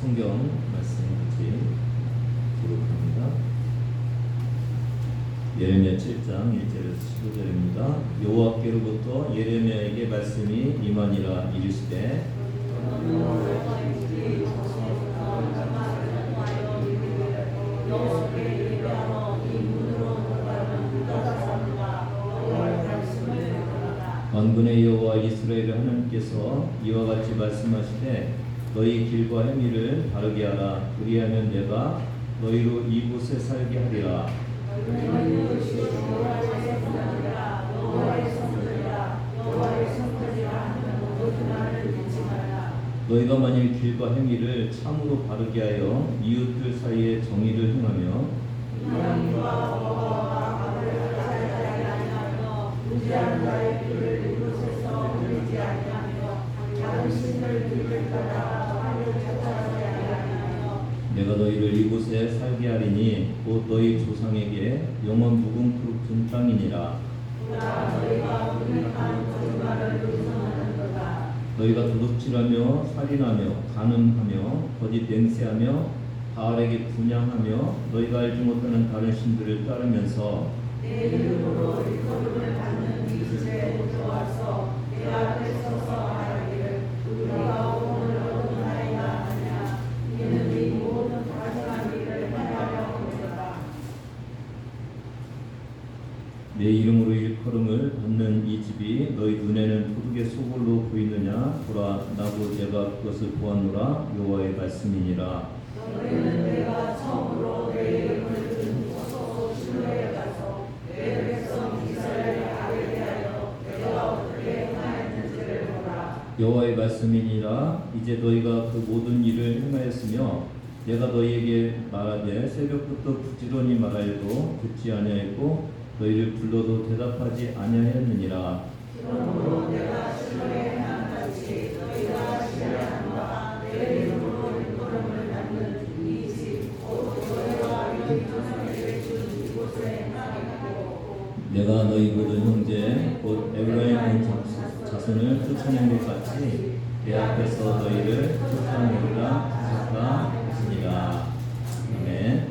성경 말씀 같이 기록합니다. 예레미야 7장 1절에서 15절입니다. 여호와께로부터 예레미야에게 말씀이 임하니라. 이르시되 만군의 여호와 이스라엘의 하나님께서 이와 같이 말씀하시되 너희 길과 행위를 바르게 하라. 그리하면 내가 너희로 이곳에 살게 하리라. 너희가 만일 길과 행위를 참으로 바르게 하여 이웃들 사이에 정의를 행하며 내가 너희를 이곳에 살게 하리니 곧 너희 조상에게 영원 무궁토록 준 땅이니라. 너희가 도둑질하며 살인하며 간음하며 거짓 맹세하며 바알에게 분향하며 너희가 알지 못하는 다른 신들을 따르면서 내 이름으로 일컬음을 받는 이 집에 들어와서 내 앞에 서서 말하기를 우리가 오늘 얻어나이다 하냐. 이는 이 모든 가증한 일을 행하려 하노라. 내 이름으로 일컬음을 받는 이 집이 너희 눈에는 도둑의 소굴로 보이느냐. 보라, 나도 내가 그것을 보았노라. 여호와의 말씀이니라. 너희는 내가 처음으로 내 이름을 든 곳으로 실로에 가서 내 백성 이스라엘을 알게 하여 내가 어떻게 행하였는지를 보라. 여호와의 말씀이니라. 이제 너희가 그 모든 일을 행하였으며 내가 너희에게 말하되 새벽부터 부지런히 말하여도 듣지 아니하였고 너희를 불러도 대답하지 아니하였느니라. 그러므로 내가 실로에 행한 같이 너희가 실로한 바가 내 이름으로 일컬음을 받는 이 집 곧 너희와 너희 조상에게 준 이곳에 행하게 하고 내가 너희 모든 형제 곧 에브라임 자손을 쫓아낸 것 같이 내 앞에서 너희를 쫓아내리라 하셨다. 아멘.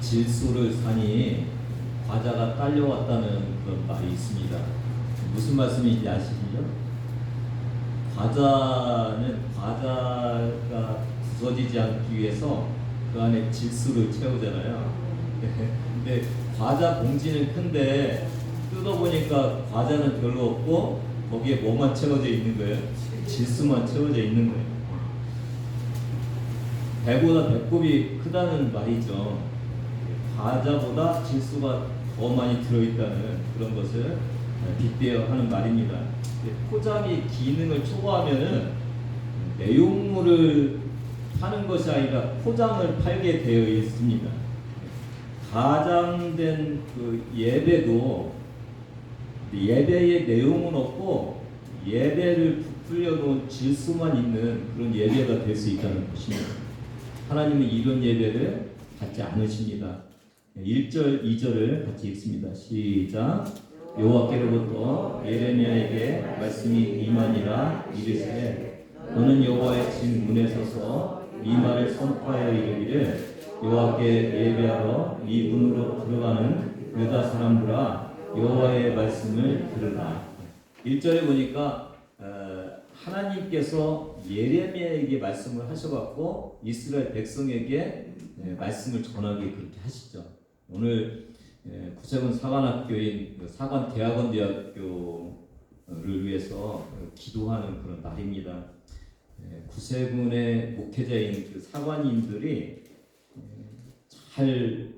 질소를 사니 과자가 딸려왔다는 그런 말이 있습니다. 무슨 말씀인지 아시죠? 과자는 과자가 부서지지 않기 위해서 그 안에 질소를 채우잖아요. 근데 과자 봉지는 큰데 뜯어보니까 과자는 별로 없고 거기에 뭐만 채워져 있는 거예요? 질소만 채워져 있는 거예요. 배보다 배꼽이 크다는 말이죠. 과자보다 질소가 더 많이 들어있다는 그런 것을 빗대어 하는 말입니다. 포장이 기능을 초과하면은 내용물을 파는 것이 아니라 포장을 팔게 되어 있습니다. 가장된 그 예배도 예배의 내용은 없고 예배를 부풀려 놓은 질소만 있는 그런 예배가 될 수 있다는 것입니다. 하나님은 이런 예배를 받지 않으십니다. 1절, 2절을 같이 읽습니다. 시작. 여호와께로부터 예레미야에게 말씀이 임하니라. 이르시되 너는 여호와의 집 문에 서서 이 말을 선포하여 이르기를 여호와께 예배하러 이 문으로 들어가는 유다 사람들아 여호와의 말씀을 들으라. 1절에 보니까 하나님께서 예레미야에게 말씀을 하셔갖고 이스라엘 백성에게 말씀을 전하게 그렇게 하시죠. 오늘 구세군 사관학교인 사관대학원대학교를 위해서 기도하는 그런 날입니다. 구세군의 목회자인 그 사관인들이 잘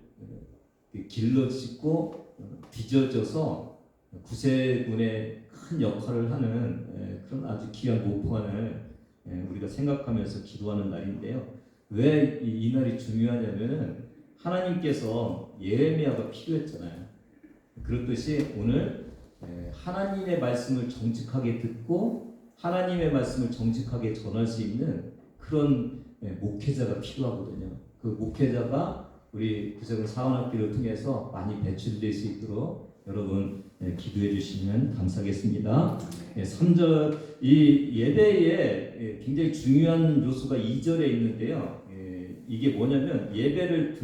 길러지고 빚어져서 구세군의 큰 역할을 하는 그런 아주 귀한 모판을 우리가 생각하면서 기도하는 날인데요. 왜 이 날이 중요하냐면은 하나님께서 예레미야가 필요했잖아요. 그렇듯이 오늘 하나님의 말씀을 정직하게 듣고 하나님의 말씀을 정직하게 전할 수 있는 그런 목회자가 필요하거든요. 그 목회자가 우리 구세군 사관학교를 통해서 많이 배출될 수 있도록 여러분 기도해 주시면 감사하겠습니다. 3절 이 예배에 굉장히 중요한 요소가 2절에 있는데요. 이게 뭐냐면 예배를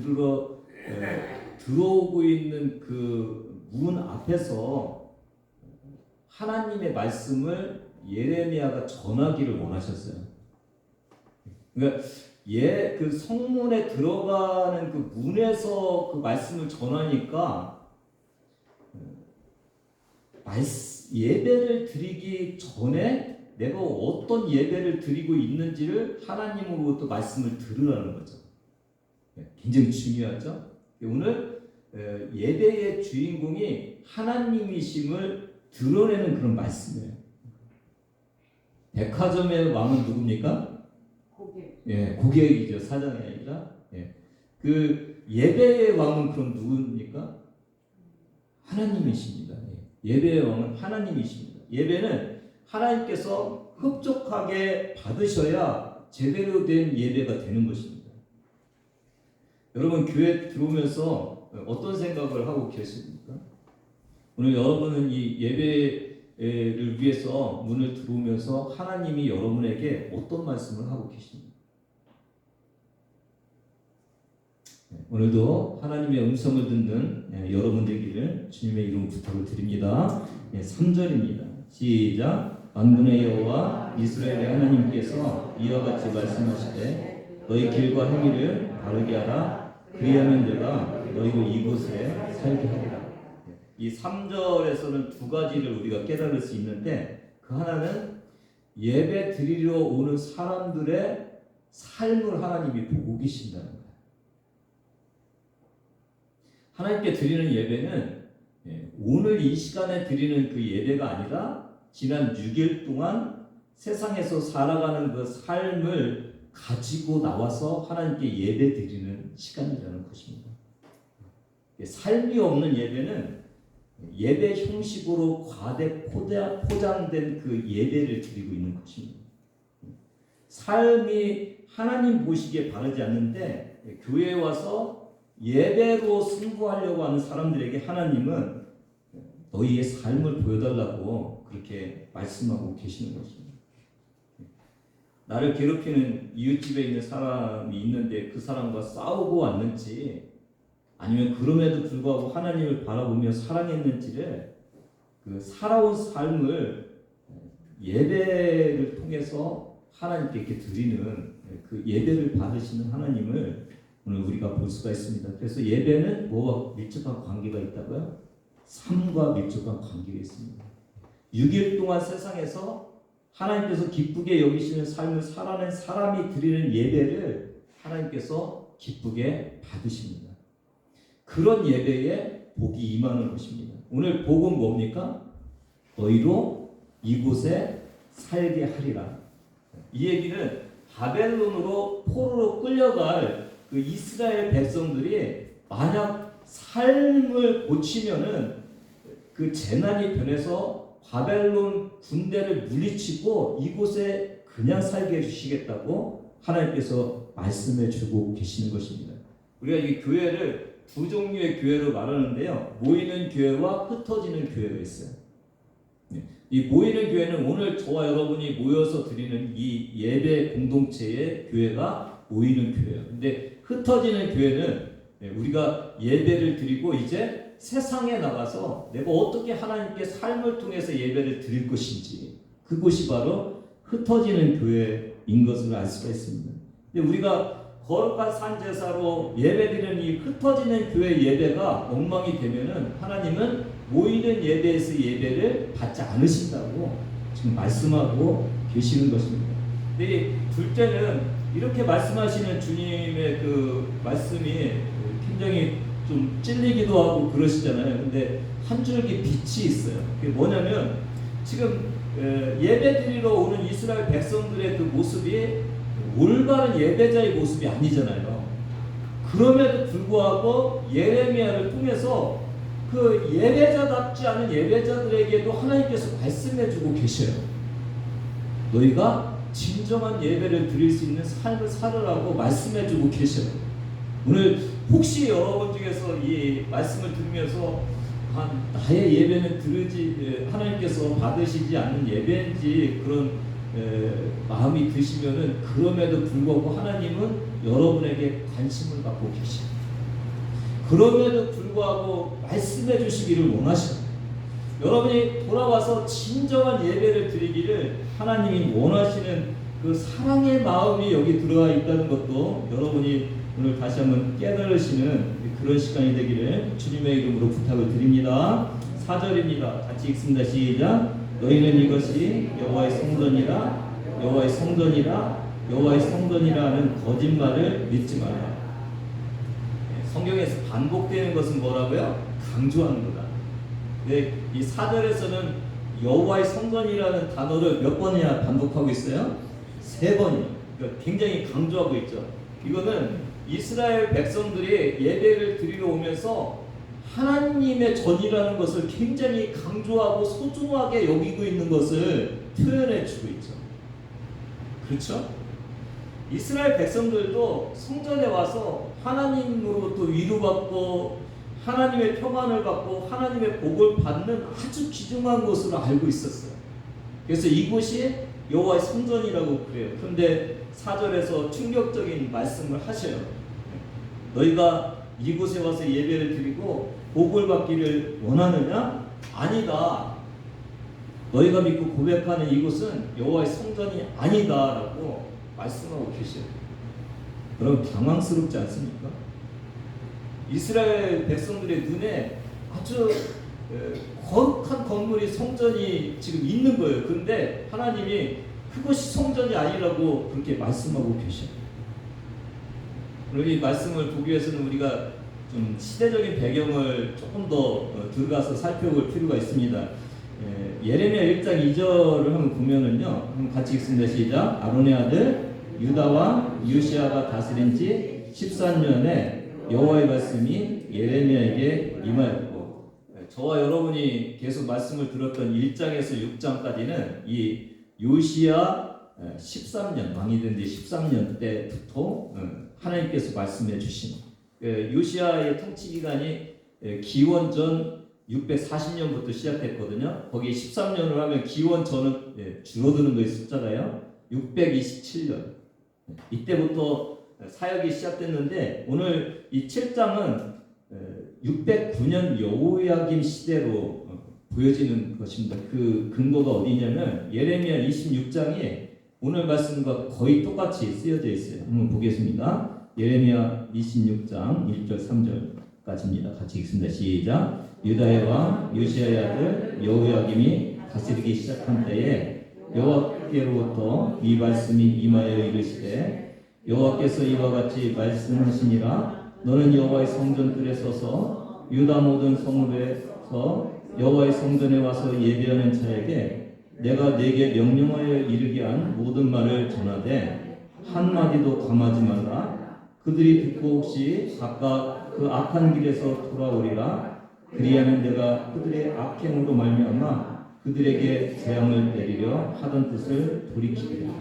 들어오고 있는 그 문 앞에서 하나님의 말씀을 예레미야가 전하기를 원하셨어요. 그러니까 그 성문에 들어가는 그 문에서 그 말씀을 전하니까 예배를 드리기 전에 내가 어떤 예배를 드리고 있는지를 하나님으로부터 말씀을 들으라는 거죠. 굉장히 중요하죠. 오늘 예배의 주인공이 하나님이심을 드러내는 그런 말씀이에요. 백화점의 왕은 누굽니까? 고객이죠. 사장이 아니라. 그 예배의 왕은 그럼 누굽니까? 하나님이십니다. 예배의 왕은 하나님이십니다. 예배는 하나님께서 흡족하게 받으셔야 제대로 된 예배가 되는 것입니다. 여러분 교회 들어오면서 어떤 생각을 하고 계십니까? 오늘 여러분은 이 예배를 위해서 문을 들어오면서 하나님이 여러분에게 어떤 말씀을 하고 계십니까? 오늘도 하나님의 음성을 듣는 여러분 되기를 주님의 이름으로 부탁을 드립니다. 3절입니다. 시작. 만군의 여호와 이스라엘의 하나님께서 이와 같이 말씀하시되 너희 길과 행위를 바르게 하라. 그리하면 내가 너희를 이곳에 살게 하리라. 이 3절에서는 두 가지를 우리가 깨달을 수 있는데 그 하나는 예배 드리러 오는 사람들의 삶을 하나님이 보고 계신다는 거예요. 하나님께 드리는 예배는 오늘 이 시간에 드리는 그 예배가 아니라 지난 6일 동안 세상에서 살아가는 그 삶을 가지고 나와서 하나님께 예배 드리는 시간이라는 것입니다. 삶이 없는 예배는 예배 형식으로 과대 포장된 그 예배를 드리고 있는 것입니다. 삶이 하나님 보시기에 바르지 않는데 교회에 와서 예배로 승부하려고 하는 사람들에게 하나님은 너희의 삶을 보여달라고 그렇게 말씀하고 계시는 것입니다. 나를 괴롭히는 이웃집에 있는 사람이 있는데 그 사람과 싸우고 왔는지 아니면 그럼에도 불구하고 하나님을 바라보며 사랑했는지를 그 살아온 삶을 예배를 통해서 하나님께 이렇게 드리는 그 예배를 받으시는 하나님을 오늘 우리가 볼 수가 있습니다. 그래서 예배는 뭐와 밀접한 관계가 있다고요? 삶과 밀접한 관계가 있습니다. 6일 동안 세상에서 하나님께서 기쁘게 여기시는 삶을 살아낸 사람이 드리는 예배를 하나님께서 기쁘게 받으십니다. 그런 예배에 복이 임하는 것입니다. 오늘 복은 뭡니까? 너희로 이곳에 살게 하리라. 이 얘기는 바벨론으로 포로로 끌려갈 그 이스라엘 백성들이 만약 삶을 고치면은 그 재난이 변해서 바벨론 군대를 물리치고 이곳에 그냥 살게 해주시겠다고 하나님께서 말씀해 주고 계시는 것입니다. 우리가 이 교회를 두 종류의 교회로 말하는데요. 모이는 교회와 흩어지는 교회가 있어요. 이 모이는 교회는 오늘 저와 여러분이 모여서 드리는 이 예배 공동체의 교회가 모이는 교회예요. 근데 흩어지는 교회는 우리가 예배를 드리고 이제 세상에 나가서 내가 어떻게 하나님께 삶을 통해서 예배를 드릴 것인지 그곳이 바로 흩어지는 교회인 것을 알 수가 있습니다. 근데 우리가 거룩한 산제사로 예배드리는 이 흩어지는 교회 예배가 엉망이 되면은 하나님은 모이는 예배에서 예배를 받지 않으신다고 지금 말씀하고 계시는 것입니다. 근데 둘째는 이렇게 말씀하시는 주님의 그 말씀이 굉장히 좀 찔리기도 하고 그러시잖아요. 근데 한 줄기 빛이 있어요. 그게 뭐냐면 지금 예배 드리러 오는 이스라엘 백성들의 그 모습이 올바른 예배자의 모습이 아니잖아요. 그럼에도 불구하고 예레미야를 통해서 그 예배자답지 않은 예배자들에게도 하나님께서 말씀해주고 계셔요. 너희가 진정한 예배를 드릴 수 있는 삶을 살으라고 말씀해주고 계셔요. 오늘 혹시 여러분 중에서 이 말씀을 들으면서 나의 예배는 하나님께서 받으시지 않는 예배인지 그런 마음이 드시면은 그럼에도 불구하고 하나님은 여러분에게 관심을 갖고 계십니다. 그럼에도 불구하고 말씀해 주시기를 원하십니다. 여러분이 돌아와서 진정한 예배를 드리기를 하나님이 원하시는 그 사랑의 마음이 여기 들어가 있다는 것도 여러분이 오늘 다시 한번 깨달으시는 그런 시간이 되기를 주님의 이름으로 부탁을 드립니다. 4절입니다. 같이 읽습니다. 시작. 너희는 이것이 여호와의 성전이라 여호와의 성전이라 여호와의 성전이라는 거짓말을 믿지 마라. 성경에서 반복되는 것은 뭐라고요? 강조하는 거다. 근데 이 4절에서는 여호와의 성전이라는 단어를 몇 번이나 반복하고 있어요? 3번이요. 그러니까 굉장히 강조하고 있죠. 이거는 이스라엘 백성들이 예배를 드리러 오면서 하나님의 전이라는 것을 굉장히 강조하고 소중하게 여기고 있는 것을 표현해 주고 있죠. 그렇죠? 이스라엘 백성들도 성전에 와서 하나님으로부터 위로받고 하나님의 평안을 받고 하나님의 복을 받는 아주 귀중한 것으로 알고 있었어요. 그래서 이곳이 여호와의 성전이라고 그래요. 그런데 4절에서 충격적인 말씀을 하셔요. 너희가 이곳에 와서 예배를 드리고 복을 받기를 원하느냐? 아니다. 너희가 믿고 고백하는 이곳은 여호와의 성전이 아니다라고 말씀하고 계셔요. 여러분 당황스럽지 않습니까? 이스라엘 백성들의 눈에 아주 거룩한 건물이 성전이 지금 있는 거예요. 그런데 하나님이 그것이 성전이 아니라고 그렇게 말씀하고 계셔요. 이 말씀을 보기 위해서는 우리가 좀 시대적인 배경을 조금 더 들어가서 살펴볼 필요가 있습니다. 예레미야 1장 2절을 한번 보면은요, 한번 같이 읽습니다. 시작. 아론의 아들 유다와 요시야가 다스린 지 13년에 여호와의 말씀이 예레미야에게 임하였고, 저와 여러분이 계속 말씀을 들었던 1장에서 6장까지는 이 요시야 13년 왕이 된 지 13년 때부터 하나님께서 말씀해 주신 요시야의 통치 기간이 기원전 640년부터 시작됐거든요. 거기 13년을 하면 기원전은 줄어드는 거의 숫자가요. 627년. 이때부터 사역이 시작됐는데 오늘 이 7장은 609년 여호야김 시대로 보여지는 것입니다. 그 근거가 어디냐면 예레미야 26장이 오늘 말씀과 거의 똑같이 쓰여져 있어요. 한번 보겠습니다. 예레미야 26장 1절 3절까지입니다. 같이 읽습니다. 시작. 유다의 왕 요시야의 아들 여호야김이 다스리기 시작한 때에 여호와께로부터 이 말씀이 임하여 이르시되 여호와께서 이와 같이 말씀하시니라. 너는 여호와의 성전들에 서서 유다 모든 성읍에서 여호와의 성전에 와서 예배하는 자에게 내가 네게 명령하여 이르게 한 모든 말을 전하되 한마디도 감하지 말라. 그들이 듣고 혹시 각각 그 악한 길에서 돌아오리라. 그리하면 내가 그들의 악행으로 말미암아 그들에게 재앙을 내리려 하던 뜻을 돌이키리라.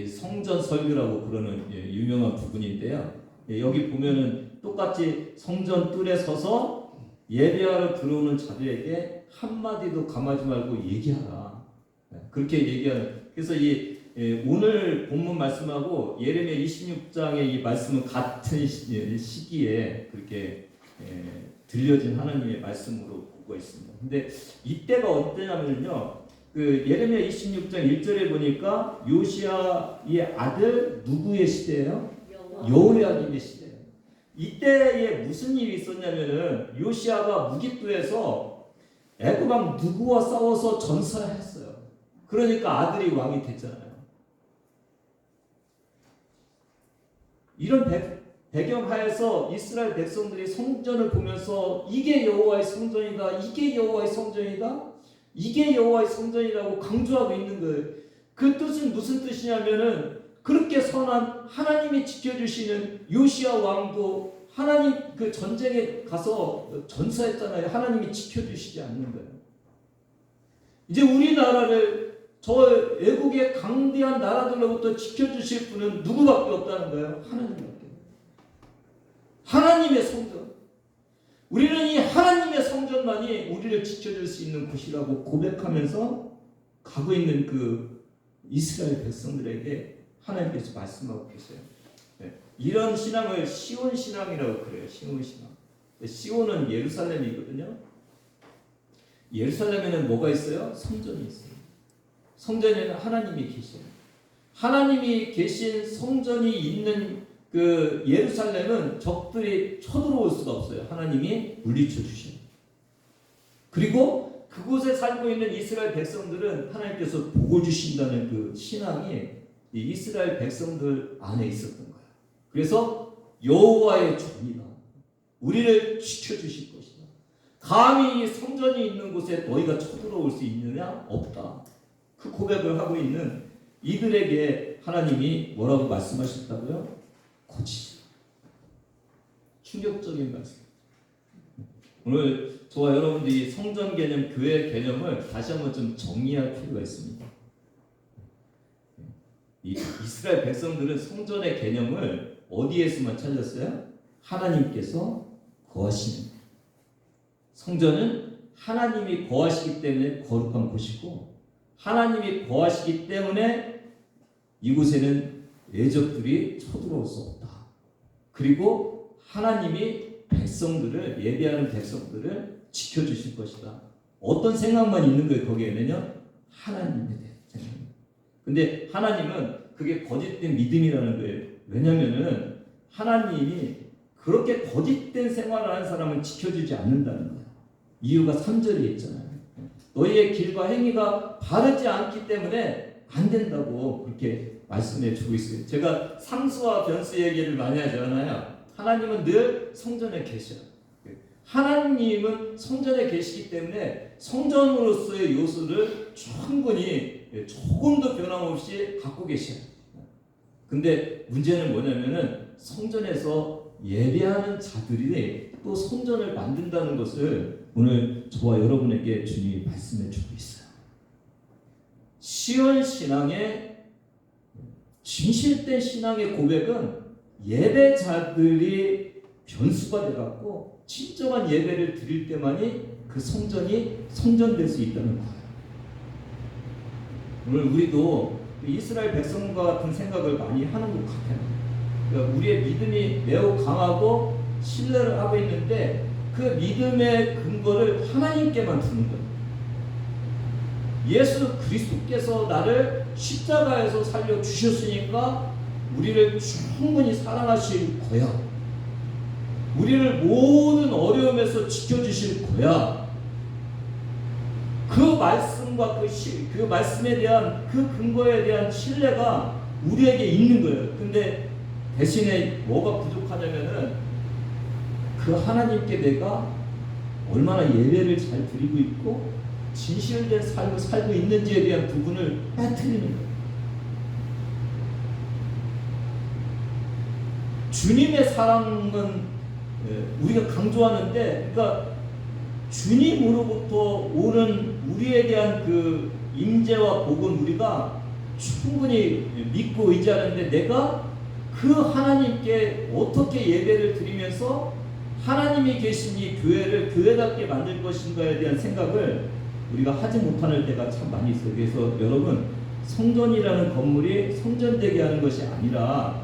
성전 설교라고 그러는 유명한 부분인데요. 여기 보면은 똑같이 성전 뜰에 서서 예배하러 들어오는 자들에게 한마디도 감하지 말고 얘기하라. 그렇게 얘기하는. 그래서 이 오늘 본문 말씀하고 예레미야 26장의 이 말씀은 같은 시기에 그렇게 들려진 하나님의 말씀으로 보고 있습니다. 근데 이때가 어때냐면요, 그 예레미야 26장 1절에 보니까 요시야의 아들 누구의 시대예요? 여호야김의 시대예요. 이때에 무슨 일이 있었냐면은 요시야가 무기토에서 애굽 왕 누구와 싸워서 전사했어요. 그러니까 아들이 왕이 됐잖아요. 이런 배경 하에서 이스라엘 백성들이 성전을 보면서 이게 여호와의 성전이다, 이게 여호와의 성전이다, 이게 여호와의 성전이라고 강조하고 있는 거예요. 그 뜻은 무슨 뜻이냐면은 그렇게 선한 하나님이 지켜주시는 요시야 왕도 하나님 그 전쟁에 가서 전사했잖아요. 하나님이 지켜주시지 않는 거예요. 이제 우리나라를 저 외국의 강대한 나라들로부터 지켜주실 분은 누구밖에 없다는 거예요? 하나님밖에. 하나님의 성전. 우리는 이 하나님의 성전만이 우리를 지켜줄 수 있는 곳이라고 고백하면서 가고 있는 그 이스라엘 백성들에게 하나님께서 말씀하고 계세요. 네. 이런 신앙을 시온 신앙이라고 그래요. 시온 신앙. 시온은 예루살렘이거든요. 예루살렘에는 뭐가 있어요? 성전이 있어요. 성전에는 하나님이 계셔요. 하나님이 계신 성전이 있는 그 예루살렘은 적들이 쳐들어올 수가 없어요. 하나님이 물리쳐 주셔요. 그리고 그곳에 살고 있는 이스라엘 백성들은 하나님께서 복을 주신다는 그 신앙이 이 이스라엘 백성들 안에 있었던 거예요. 그래서 여호와의 종이다. 우리를 지켜주실 것이다. 감히 이 성전이 있는 곳에 너희가 쳐들어올 수 있느냐? 없다. 그 고백을 하고 있는 이들에게 하나님이 뭐라고 말씀하셨다고요? 거짓. 충격적인 말씀. 오늘 저와 여러분들이 성전 개념, 교회 개념을 다시 한번 좀 정리할 필요가 있습니다. 이스라엘 백성들은 성전의 개념을 어디에서만 찾았어요? 하나님께서 거하시는. 성전은 하나님이 거하시기 때문에 거룩한 곳이고, 하나님이 거하시기 때문에 이곳에는 외적들이 쳐들어올 수 없다. 그리고 하나님이 백성들을, 예배하는 백성들을 지켜주실 것이다. 어떤 생각만 있는 거예요? 거기에는요, 하나님에 대한 생각. 근데 하나님은 그게 거짓된 믿음이라는 거예요. 왜냐면은 하나님이 그렇게 거짓된 생활을 하는 사람은 지켜주지 않는다는 거예요. 이유가 3절에 있잖아요. 너희의 길과 행위가 바르지 않기 때문에 안 된다고 그렇게 말씀해 주고 있어요. 제가 상수와 변수 얘기를 많이 하잖아요. 하나님은 늘 성전에 계셔요. 하나님은 성전에 계시기 때문에 성전으로서의 요소를 충분히 조금도 변함없이 갖고 계셔요. 근데 문제는 뭐냐면은 성전에서 예배하는 자들이 또 성전을 만든다는 것을 오늘 저와 여러분에게 주님이 말씀해 주고 있어요. 시온 신앙의 진실된 신앙의 고백은 예배자들이 변수가 돼갖고 진정한 예배를 드릴 때만이 그 성전이 성전될 수 있다는 거예요. 오늘 우리도 이스라엘 백성과 같은 생각을 많이 하는 것 같아요. 그러니까 우리의 믿음이 매우 강하고 신뢰를 하고 있는데 그 믿음의 근거를 하나님께만 두는 거예요. 예수 그리스도께서 나를 십자가에서 살려 주셨으니까 우리를 충분히 사랑하실 거야. 우리를 모든 어려움에서 지켜주실 거야. 그 말씀과 그 말씀에 대한 그 근거에 대한 신뢰가 우리에게 있는 거예요. 근데 대신에 뭐가 부족하냐면은 그 하나님께 내가 얼마나 예배를 잘 드리고 있고 진실된 삶을 살고 있는지에 대한 부분을 빠뜨리는 거예요. 주님의 사랑은 우리가 강조하는데, 그러니까 주님으로부터 오는 우리에 대한 그 임재와 복은 우리가 충분히 믿고 의지하는데, 내가 그 하나님께 어떻게 예배를 드리면서 하나님이 계신 이 교회를 교회답게 만들 것인가에 대한 생각을 우리가 하지 못하는 때가 참 많이 있어요. 그래서 여러분, 성전이라는 건물이 성전되게 하는 것이 아니라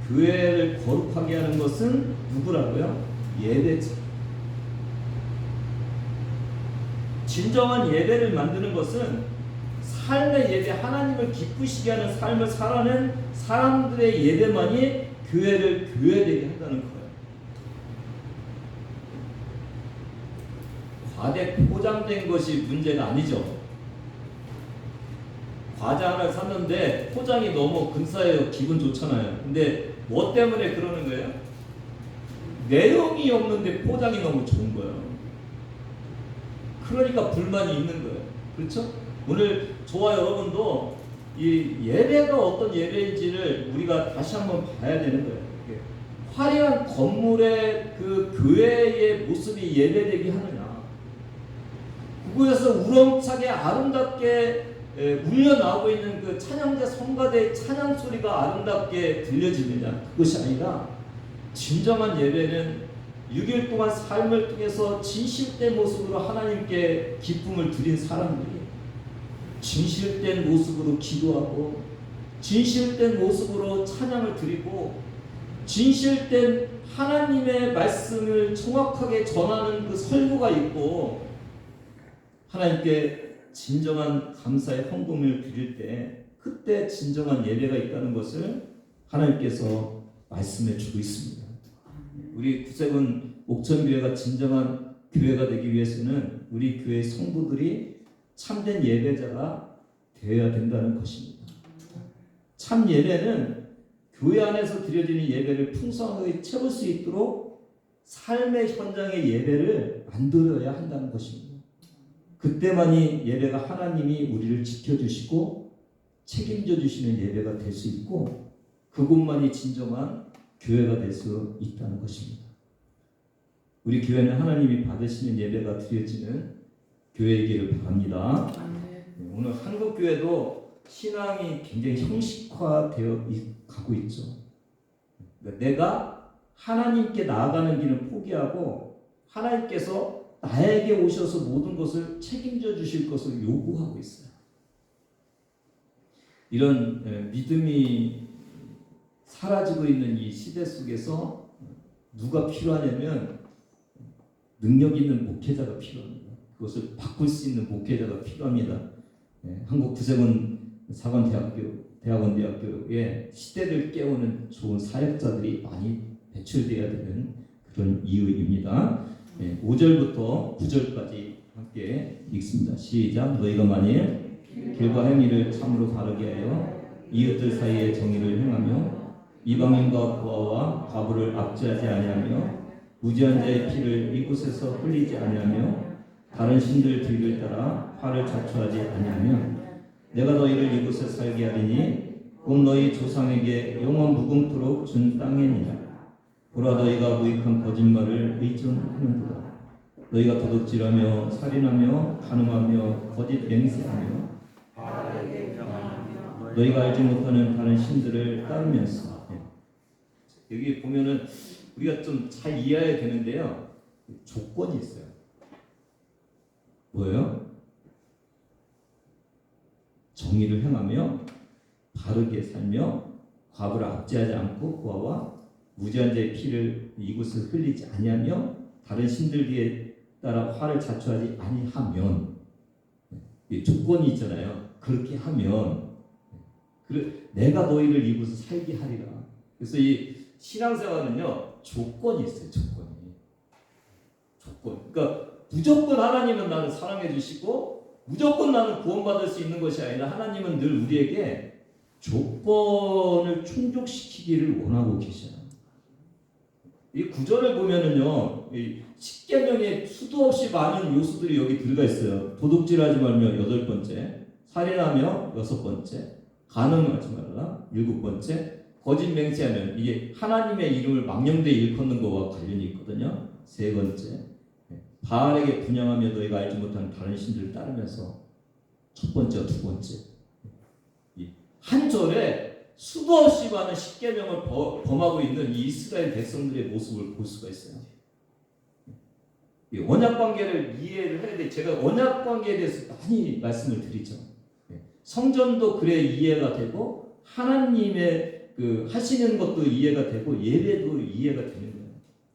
교회를 거룩하게 하는 것은 누구라고요? 예배자. 진정한 예배를 만드는 것은 삶의 예배, 하나님을 기쁘시게 하는 삶을 살아낸 사람들의 예배만이 교회를 교회되게 한다는 거예요. 과대 포장된 것이 문제가 아니죠. 과자 하나 샀는데 포장이 너무 근사해요. 기분 좋잖아요. 근데 뭐 때문에 그러는 거예요? 내용이 없는데 포장이 너무 좋은 거예요. 그러니까 불만이 있는 거예요. 그렇죠? 오늘 저와 여러분도 이 예배가 어떤 예배인지를 우리가 다시 한번 봐야 되는 거예요. 화려한 건물의 그 교회의 모습이 예배되게 하느냐, 그곳에서 우렁차게 아름답게 울려나오고 있는 그 찬양자 성가대의 찬양 소리가 아름답게 들려지느냐, 그것이 아니라 진정한 예배는 6일 동안 삶을 통해서 진실된 모습으로 하나님께 기쁨을 드린 사람들이에요. 진실된 모습으로 기도하고 진실된 모습으로 찬양을 드리고 진실된 하나님의 말씀을 정확하게 전하는 그 설교가 있고 하나님께 진정한 감사의 헌금을 드릴 때 그때 진정한 예배가 있다는 것을 하나님께서 말씀해 주고 있습니다. 우리 구세군 옥천교회가 진정한 교회가 되기 위해서는 우리 교회 성도들이 참된 예배자가 되어야 된다는 것입니다. 참 예배는 교회 안에서 드려지는 예배를 풍성하게 채울 수 있도록 삶의 현장의 예배를 만들어야 한다는 것입니다. 그때만이 예배가 하나님이 우리를 지켜주시고 책임져 주시는 예배가 될 수 있고 그곳만이 진정한 교회가 될 수 있다는 것입니다. 우리 교회는 하나님이 받으시는 예배가 드려지는 교회이기를 바랍니다. 오늘 한국 교회도 신앙이 굉장히 형식화되어 가고 있죠. 그러니까 내가 하나님께 나아가는 길을 포기하고 하나님께서 나에게 오셔서 모든 것을 책임져 주실 것을 요구하고 있어요. 이런 믿음이 사라지고 있는 이 시대 속에서 누가 필요하냐면 능력 있는 목회자가 필요합니다. 그것을 바꿀 수 있는 목회자가 필요합니다. 한국 구세군 사관대학교에 시대를 깨우는 좋은 사역자들이 많이 배출되어야 되는 그런 이유입니다. 5절부터 9절까지 함께 읽습니다. 시작. 너희가 만일 길과 행위를 참으로 바르게 하여 이웃들 사이에 정의를 행하며 이방인과 고아와 과부를 압제하지 아니하며 무지한 자의 피를 이곳에서 흘리지 아니하며 다른 신들 뒤를 따라 화를 자초하지 아니하면 내가 너희를 이곳에 살게 하리니 곧 너희 조상에게 영원 무궁토록 준 땅이니라. 보라 너희가 무익한 거짓말을 의존하는도다. 너희가 도둑질하며 살인하며 간음하며 거짓 맹세하며 너희가 알지 못하는 다른 신들을 따르면서 여기 보면은 우리가 좀 잘 이해해야 되는데요. 조건이 있어요. 뭐예요? 정의를 행하며 바르게 살며 과부를 압제하지 않고 고아와 무지한 자의 피를 이곳에 흘리지 아니하며 다른 신들 뒤에 따라 화를 자초하지 아니하면 조건이 있잖아요. 그렇게 하면 내가 너희를 이곳에 살게 하리라. 그래서 이 신앙생활은요 조건이 있어요. 조건. 그러니까 무조건 하나님은 나를 사랑해 주시고 무조건 나는 구원받을 수 있는 것이 아니라 하나님은 늘 우리에게 조건을 충족시키기를 원하고 계셔요. 이 구절을 보면은요, 이 십계명에 수도 없이 많은 요소들이 여기 들어가 있어요. 도둑질하지 말며 8번째, 살인하며 6번째, 간음하지 말라 7번째, 거짓 맹세하면 이게 하나님의 이름을 망령되이 일컫는 것과 관련이 있거든요. 3번째, 바알에게 분양하며 너희가 알지 못하는 다른 신들을 따르면서 첫 번째와 두 번째. 한 절에 수도 없이 많은 십계명을 범하고 있는 이 이스라엘 백성들의 모습을 볼 수가 있어요. 언약 관계를 이해를 해야 돼. 제가 언약 관계에 대해서 많이 말씀을 드리죠. 성전도 그래 이해가 되고 하나님의 그 하시는 것도 이해가 되고 예배도 이해가 되는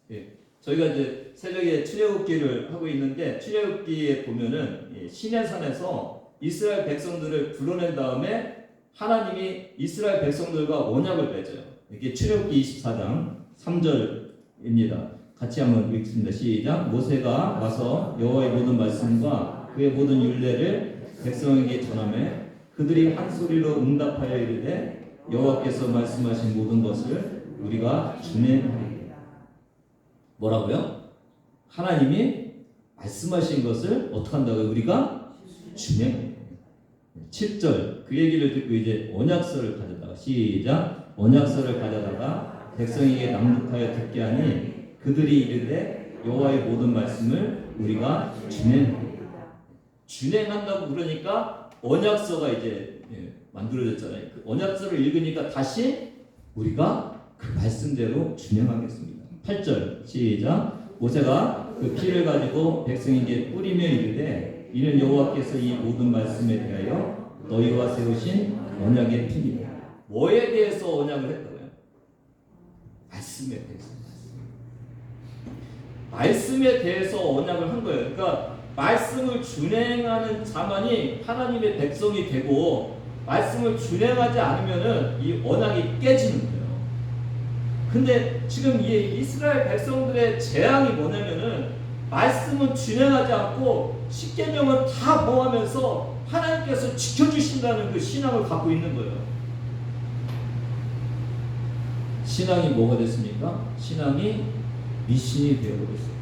거예요. 저희가 이제 새벽에 출애굽기를 하고 있는데 출애굽기에 보면은 시내산에서 이스라엘 백성들을 불러낸 다음에 하나님이 이스라엘 백성들과 언약을 맺어요. 이게 출애굽기 24장 3절입니다. 같이 한번 읽습니다. 시작. 모세가 와서 여호와의 모든 말씀과 그의 모든 율례를 백성에게 전하매 그들이 한 소리로 응답하여 이르되 여호와께서 말씀하신 모든 것을 우리가 준행하리라. 뭐라고요? 하나님이 말씀하신 것을 어떻게 한다고요? 우리가 준행. 7절 그 얘기를 듣고 이제 언약서를 가져다가 시작. 언약서를 가져다가 백성에게 낭독하여 듣게 하니 그들이 이르되 여호와의 모든 말씀을 우리가 준행한다고 그러니까 언약서가 이제 만들어졌잖아요. 그 언약서를 읽으니까 다시 우리가 그 말씀대로 준행하겠습니다. 8절 시작. 모세가 그 피를 가지고 백성에게 뿌리며 이르되 이는 여호와께서 이 모든 말씀에 대하여 너희와 세우신 언약의 피니라. 뭐에 대해서 언약을 했다고요? 말씀에 대해서. 말씀에 대해서 언약을 한 거예요. 그러니까 말씀을 준행하는 자만이 하나님의 백성이 되고 말씀을 준행하지 않으면은 이 언약이 깨지는 거예요. 근데 지금 이 이스라엘 백성들의 재앙이 뭐냐면은 말씀은 준행하지 않고 십계명은 다 범하면서 하나님께서 지켜주신다는 그 신앙을 갖고 있는 거예요. 신앙이 뭐가 됐습니까? 신앙이 미신이 되어버렸어요.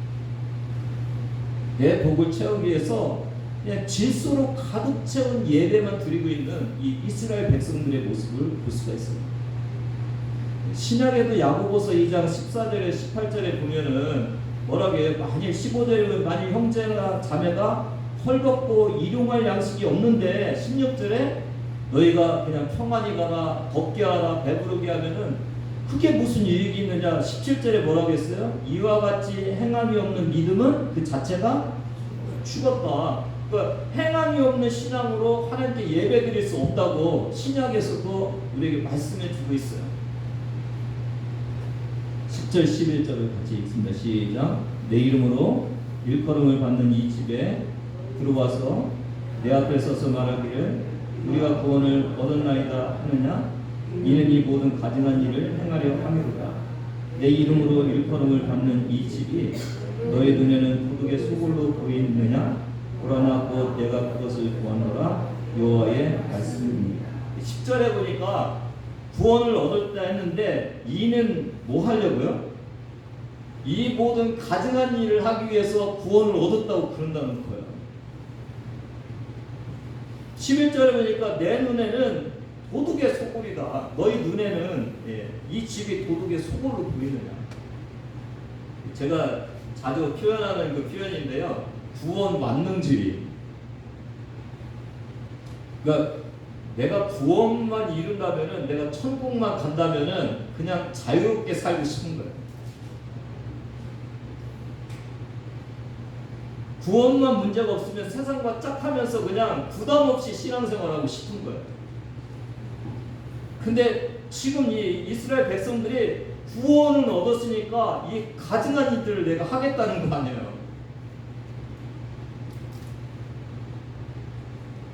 내 복을 채우기 위해서 그냥 질서로 가득 채운 예배만 드리고 있는 이 이스라엘 백성들의 모습을 볼 수가 있어요. 신약에도 야고보서 2장 14절에 18절에 보면은 뭐라고 해요? 만일 15절에 만일 형제나 자매가 헐벗고 일용할 양식이 없는데 16절에 너희가 그냥 평안히 가라 덥게 하라 배부르게 하면은 그게 무슨 유익이 있느냐. 17절에 뭐라고 했어요? 이와 같이 행함이 없는 믿음은 그 자체가 죽었다. 그러니까 행함이 없는 신앙으로 하나님께 예배 드릴 수 없다고 신약에서도 우리에게 말씀해 주고 있어요. 10절 11절을 같이 읽습니다. 시작. 내 이름으로 일컬음을 받는 이 집에 들어와서 내 앞에 서서 말하기를 우리가 구원을 얻었나이다 하느냐. 이는 이 모든 가증한 일을 행하려 함이로다. 내 이름으로 일컬음을 받는 이 집이 너희 눈에는 도둑의 소굴로 보이느냐. 보라나 곧 내가 그것을 보았노라. 여호와의 말씀입니다. 10절에 보니까 구원을 얻었다 했는데 이는 뭐 하려고요? 이 모든 가증한 일을 하기 위해서 구원을 얻었다고 그런다는 거예요. 11절에 보니까 내 눈에는 도둑의 소굴이다. 너희 눈에는 이 집이 도둑의 소굴로 보이느냐. 제가 자주 표현하는 그 표현인데요. 구원 만능주의. 그러니까 내가 구원만 이룬다면은 내가 천국만 간다면은 그냥 자유롭게 살고 싶은 거예요. 구원만 문제가 없으면 세상과 짝하면서 그냥 부담 없이 신앙생활하고 싶은 거예요. 근데 지금 이 이스라엘 백성들이 구원을 얻었으니까 이 가증한 일들을 내가 하겠다는 거 아니에요.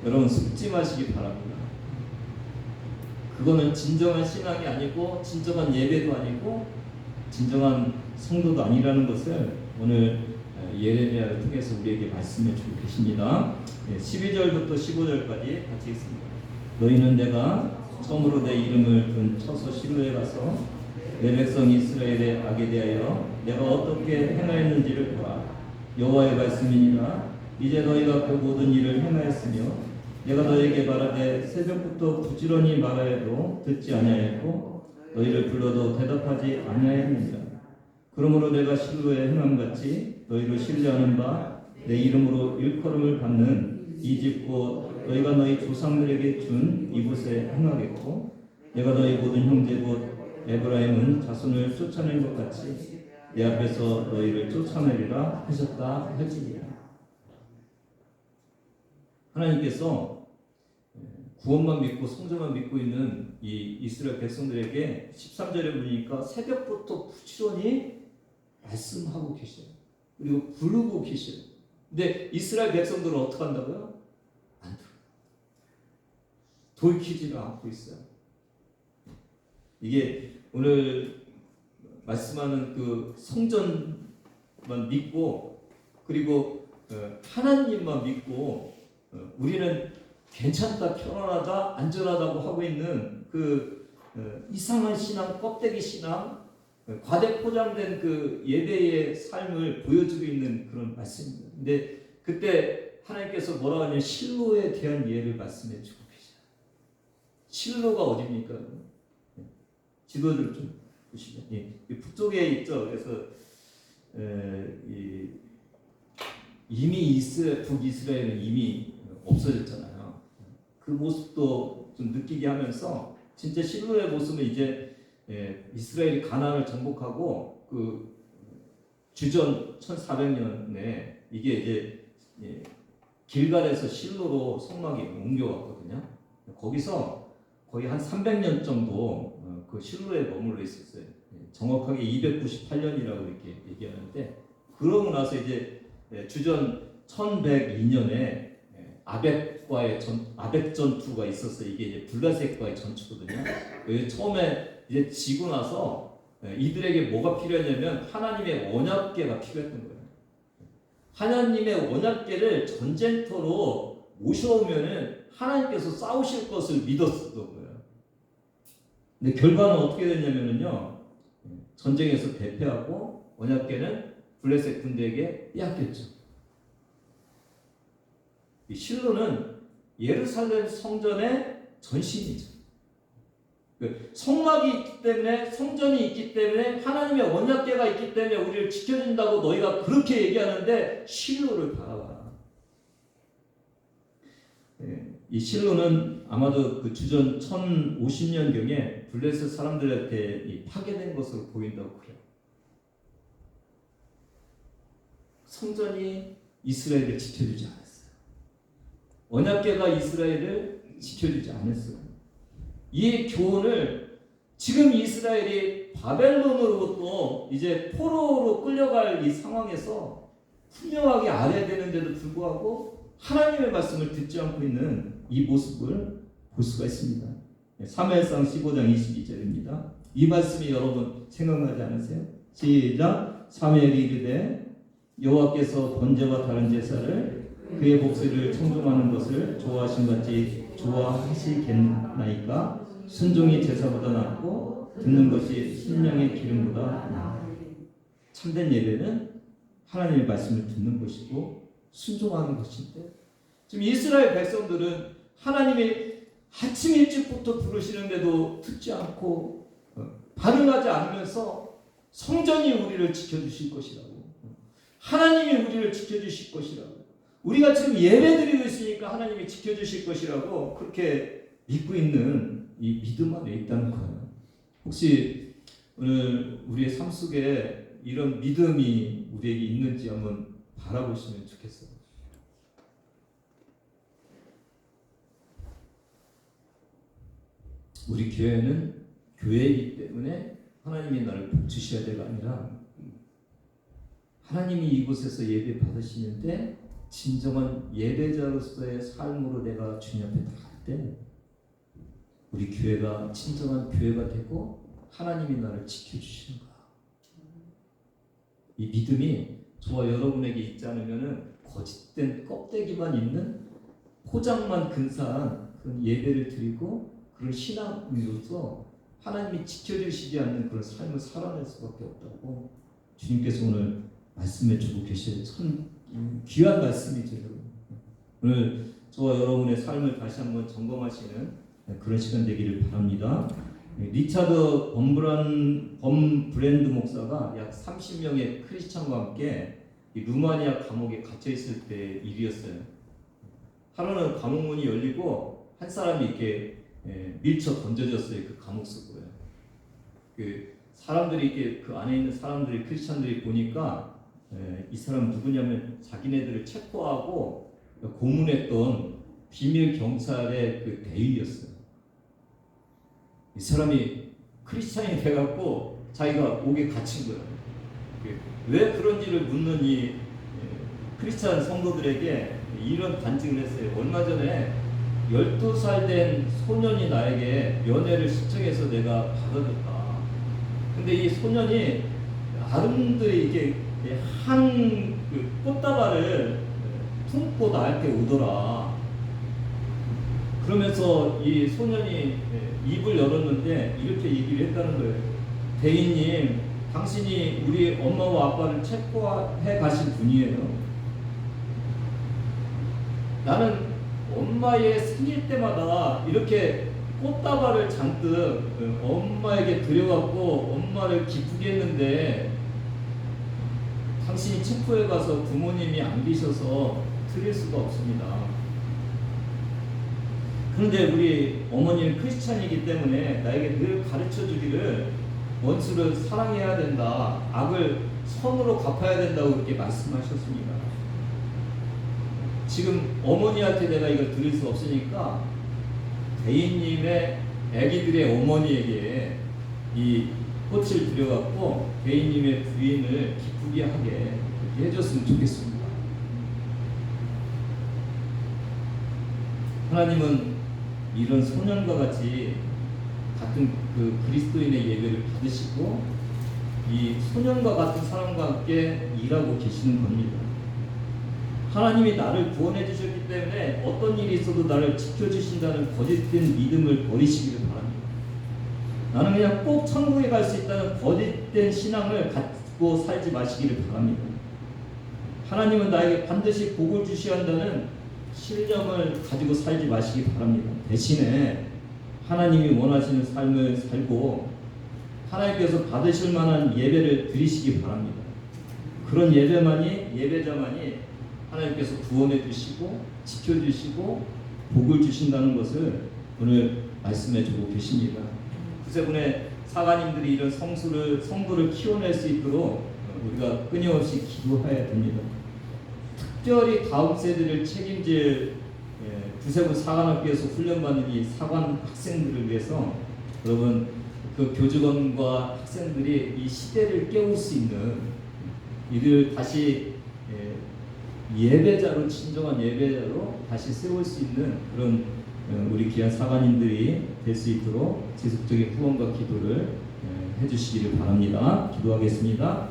여러분 속지 마시기 바랍니다. 그거는 진정한 신앙이 아니고 진정한 예배도 아니고 진정한 성도도 아니라는 것을 오늘 예레미야를 통해서 우리에게 말씀해 주고 계십니다. 12절부터 15절까지 같이 읽습니다. 너희는 내가 처음으로 내 이름을 둔 처소 실로에 가서 내 백성 이스라엘의 악에 대하여 내가 어떻게 행하였는지를 보라. 여호와의 말씀이니라. 이제 너희가 그 모든 일을 행하였으며 내가 너희에게 말하되 새벽부터 부지런히 말하여도 듣지 아니하였고 너희를 불러도 대답하지 아니하였느니라. 그러므로 내가 실로에 행함같이 너희를 신뢰하는 바 내 이름으로 일컬음을 받는 이 집 곧 너희가 너희 조상들에게 준 이곳에 행하겠고 내가 너희 모든 형제 곧 에브라임은 자손을 쫓아낸 것 같이 내 앞에서 너희를 쫓아내리라 하셨다 할지니라. 하나님께서 구원만 믿고 성전만 믿고 있는 이 이스라엘 백성들에게 13절에 보니까 새벽부터 부지런히 말씀하고 계셔요. 그리고 부르고 계셔요. 근데 이스라엘 백성들은 어떻게 한다고요? 안 들어요. 돌이키지를 않고 있어요. 이게 오늘 말씀하는 그 성전만 믿고 그리고 하나님만 믿고 우리는 괜찮다, 편안하다, 안전하다고 하고 있는 그 이상한 신앙, 껍데기 신앙, 과대 포장된 그 예배의 삶을 보여주고 있는 그런 말씀입니다. 근데 그때 하나님께서 뭐라고 하냐면 실로에 대한 예를 말씀해 주고 계셔요. 실로가 어디입니까? 지도를 좀 보시면 이 북쪽에 있죠. 그래서 이미 북이스라엘은 이미 없어졌잖아요. 그 모습도 좀 느끼게 하면서 진짜 실로의 모습은 이제 이스라엘이 가나안을 정복하고 그 주전 1400년에 이게 이제 길갈에서 실로로 성막이 옮겨왔거든요. 거기서 거의 한 300년 정도 그 실로에 머물러 있었어요. 정확하게 298년이라고 이렇게 얘기하는데, 그러고 나서 이제 주전 1102년에 아벡 전투가 있었어요. 이게 이제 블라셋과의 전투거든요. 처음에 이제 지고 나서 이들에게 뭐가 필요했냐면 하나님의 언약궤가 필요했던 거예요. 하나님의 언약궤를 전쟁터로 모셔오면은 하나님께서 싸우실 것을 믿었던 거예요. 근데 결과는 어떻게 됐냐면요, 전쟁에서 대패하고 언약궤는 블레셋 군대에게 빼앗겼죠. 이 실로는 예루살렘 성전의 전신이죠. 성막이 있기 때문에, 성전이 있기 때문에, 하나님의 언약궤가 있기 때문에 우리를 지켜준다고 너희가 그렇게 얘기하는데 실로를 바라봐. 이 실로는 아마도 그 주전 1050년경에 블레셋 사람들한테 파괴된 것으로 보인다고 그래요. 성전이 이스라엘을 지켜주지 않았어요. 언약궤가 이스라엘을 지켜주지 않았어요. 이 교훈을 지금 이스라엘이 바벨론으로부터 이제 포로로 끌려갈 이 상황에서 분명하게 알아야 되는데도 불구하고 하나님의 말씀을 듣지 않고 있는 이 모습을 볼 수가 있습니다. 사무엘상 15장 22절입니다. 이 말씀이 여러분 생각나지 않으세요? 시작. 사무엘이 이르되 여호와께서 번제와 다른 제사를 그의 목소리를 청종하는 것을 좋아하신 같이 좋아하시겠나이까? 순종이 제사보다 낫고 듣는 것이 순양의 기름보다 나아. 참된 예배는 하나님의 말씀을 듣는 것이고 순종하는 것인데, 지금 이스라엘 백성들은 하나님이 아침 일찍부터 부르시는데도 듣지 않고 반응하지 않으면서 성전이 우리를 지켜주실 것이라고, 하나님이 우리를 지켜주실 것이라고, 우리가 지금 예배드리고 있으니까 하나님이 지켜주실 것이라고 그렇게 믿고 있는 이 믿음 안에 있다는 거예요. 혹시 오늘 우리의 삶 속에 이런 믿음이 우리에게 있는지 한번 바라보시면 좋겠어요. 우리 교회는 교회이기 때문에 하나님이 나를 복 주셔야 될가 아니라, 하나님이 이곳에서 예배 받으시는데 진정한 예배자로서의 삶으로 내가 주님 앞에 나갈 때 우리 교회가 진정한 교회가 되고 하나님이 나를 지켜주시는 거야. 이 믿음이 저와 여러분에게 있지 않으면 거짓된 껍데기만 있는, 포장만 근사한 그런 예배를 드리고 그런 신앙으로서 하나님이 지켜주시지 않는 그런 삶을 살아낼 수밖에 없다고 주님께서 오늘 말씀해 주고 계셔요. 참 귀한 말씀이죠. 오늘 저와 여러분의 삶을 다시 한번 점검하시는 그런 시간 되기를 바랍니다. 리차드 범브랜드 목사가 약 30명의 크리스찬과 함께 루마니아 감옥에 갇혀 있을 때 일이었어요. 하루는 감옥 문이 열리고 한 사람이 이렇게 밀쳐 던져졌어요. 그 감옥 속으로요. 그 사람들이 이렇게 그 안에 있는 사람들이, 크리스찬들이 보니까 이 사람 누구냐면 자기네들을 체포하고 고문했던 비밀 경찰의 그 대위였어요. 이 사람이 크리스찬이 돼갖고 자기가 옥에 갇힌 거예요. 왜 그런지를 묻는 이 크리스찬 성도들에게 이런 간증을 했어요. 얼마 전에 12살 된 소년이 나에게 면회를 신청해서 내가 받아줬다. 근데 이 소년이 아름드리 이게 한 그 꽃다발을 품고 나한테 오더라. 그러면서 이 소년이 입을 열었는데 이렇게 얘기를 했다는 거예요. 대인님, 당신이 우리 엄마와 아빠를 체포해 가신 분이에요. 나는 엄마의 생일 때마다 이렇게 꽃다발을 잔뜩 엄마에게 드려갖고 엄마를 기쁘게 했는데 당신이 체포해 가서 부모님이 안 계셔서 드릴 수가 없습니다. 그런데 우리 어머니는 크리스찬이기 때문에 나에게 늘 가르쳐 주기를 원수를 사랑해야 된다. 악을 선으로 갚아야 된다고 그렇게 말씀하셨습니다. 지금 어머니한테 내가 이걸 드릴 수 없으니까 대인님의 아기들의 어머니에게 이 꽃을 드려갖고 대인님의 부인을 기쁘게 하게 해줬으면 좋겠습니다. 하나님은 이런 소년과 같이 같은 그 그리스도인의 예배를 받으시고 이 소년과 같은 사람과 함께 일하고 계시는 겁니다. 하나님이 나를 구원해 주셨기 때문에 어떤 일이 있어도 나를 지켜주신다는 거짓된 믿음을 버리시기를 바랍니다. 나는 그냥 꼭 천국에 갈 수 있다는 거짓된 신앙을 갖고 살지 마시기를 바랍니다. 하나님은 나에게 반드시 복을 주셔야 한다는 신념을 가지고 살지 마시기 바랍니다. 대신에 하나님이 원하시는 삶을 살고 하나님께서 받으실 만한 예배를 드리시기 바랍니다. 그런 예배자만이 하나님께서 구원해 주시고 지켜주시고 복을 주신다는 것을 오늘 말씀해 주고 계십니다. 구세군의 사관님들이 이런 성도를 키워낼 수 있도록 우리가 끊임없이 기도해야 됩니다. 특별히 다음 세대를 책임질 구세군 사관학교에서 훈련받는 이 사관 학생들을 위해서 여러분 그 교직원과 학생들이 이 시대를 깨울 수 있는 이들 다시 예배자로 진정한 예배자로 다시 세울 수 있는 그런 우리 귀한 사관님들이 될 수 있도록 지속적인 후원과 기도를 해주시기를 바랍니다. 기도하겠습니다.